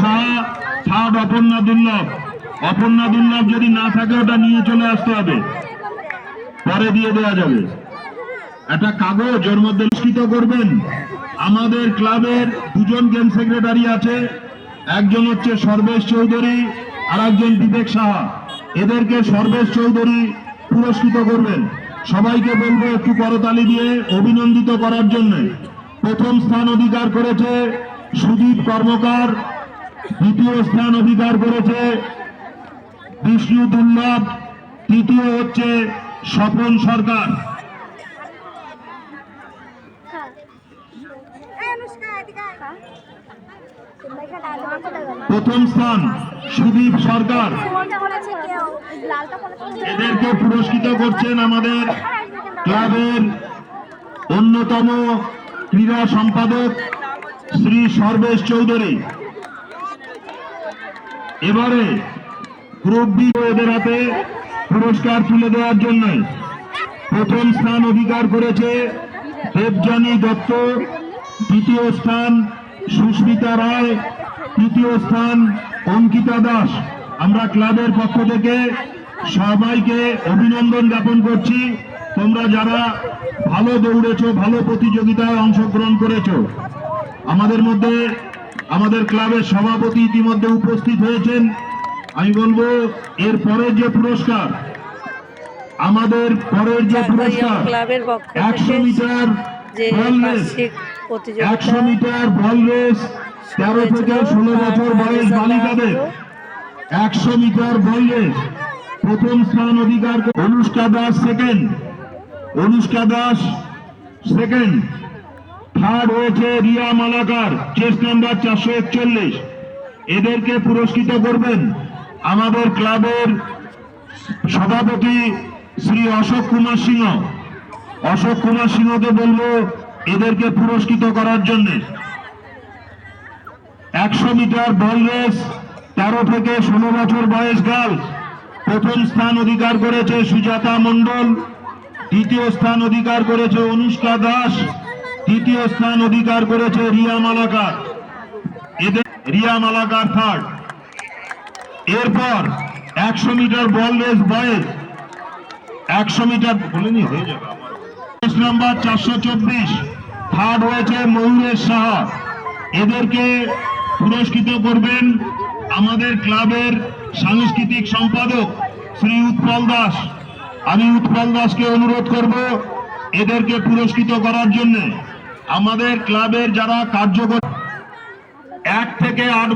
Saha, third Aparna দুর্লভ। অপর্ণা দুর্লভ যদি না থাকে ওটা নিয়ে চলে আসতে হবে, পরে দিয়ে দেওয়া যাবে। একটা কাগজ ওর মধ্যে লিখিত করবেন। আমাদের ক্লাবের দুজন গেম সেক্রেটারি আছে, একজন হচ্ছে সর্বেশ চৌধুরী আর একজন বিবেক সাহা। এদেরকে সর্বেশ চৌধুরী পুরস্কৃত করবেন। সবাইকে বলবো একটু করতালি দিয়ে অভিনন্দিত করার জন্য। প্রথম স্থান অধিকার করেছে সুদীপ কর্মকার, দ্বিতীয় স্থান অধিকার করেছে বিষ্ণু দুর্লভ, তৃতীয় হচ্ছে স্বপন সরকার। প্রথম স্থান সুদীপ সরকার, এদেরকে পুরস্কৃত করছেন আমাদের ক্লাবের অন্যতম ক্রীড়া সম্পাদক শ্রী সর্বেশ চৌধুরী। এবারে গ্রুপ বি এদের হাতে পুরস্কার তুলে দেওয়ার জন্য প্রথম স্থান অধিকার করেছে দেবযানী দত্ত, দ্বিতীয় স্থান সুস্মিতা রায়, তৃতীয় স্থান অঙ্কিতা দাস। আমরা ক্লাবের পক্ষ থেকে সবাইকে অভিনন্দন জ্ঞাপন করছি। তোমরা যারা ভালো দৌড়েছো, ভালো প্রতিযোগিতায় অংশগ্রহণ করেছো। আমাদের মধ্যে আমাদের ক্লাবের সভাপতি ইতিমধ্যে উপস্থিত হয়েছেন। আমি বলবো এর পরের যে পুরস্কার, আমাদের পরের যে পুরস্কার 100 মিটার বল রেস, 100 মিটার বল রেস 13 থেকে 16 বছর বয়স বালিকাদের 100 মিটার বল রেস প্রথম স্থান অধিকার Anushka Das second, Anushka Das second. Third হয়েছে রিয়া মালাকার, চেস্ট নাম্বার 441। এদেরকে পুরস্কৃত করবেন আমাদের ক্লাবের সভাপতি শ্রী অশোক কুমার সিংহ। অশোক কুমার সিংহকে বলবো এদেরকে পুরস্কৃত করার জন্য। 100 মিটার বল রেস 13 থেকে 16 বছর বয়স গার্লস প্রথম স্থান অধিকার করেছে সুজাতা মণ্ডল, দ্বিতীয় স্থান অধিকার করেছে অনুষ্কা দাস, তৃতীয় স্থান অধিকার করেছে রিয়া মালাকার। এদের রিয়া মালাকার থার্ড। এরপর 100 মিটার বল রেস বয়েজ 100 মিটার বলেনি হয়ে যাবে নাম্বার 424, থার্ড হয়েছে ময়ূরেশ সাহা। এদেরকে পুরস্কৃত করবেন আমাদের ক্লাবের সাংস্কৃতিক সম্পাদক শ্রী উৎপল দাস। আমি উৎপল দাসকে অনুরোধ করব এদেরকে পুরস্কৃত করার জন্য। আমাদের ক্লাবের যারা কার্যকর 1 থেকে 8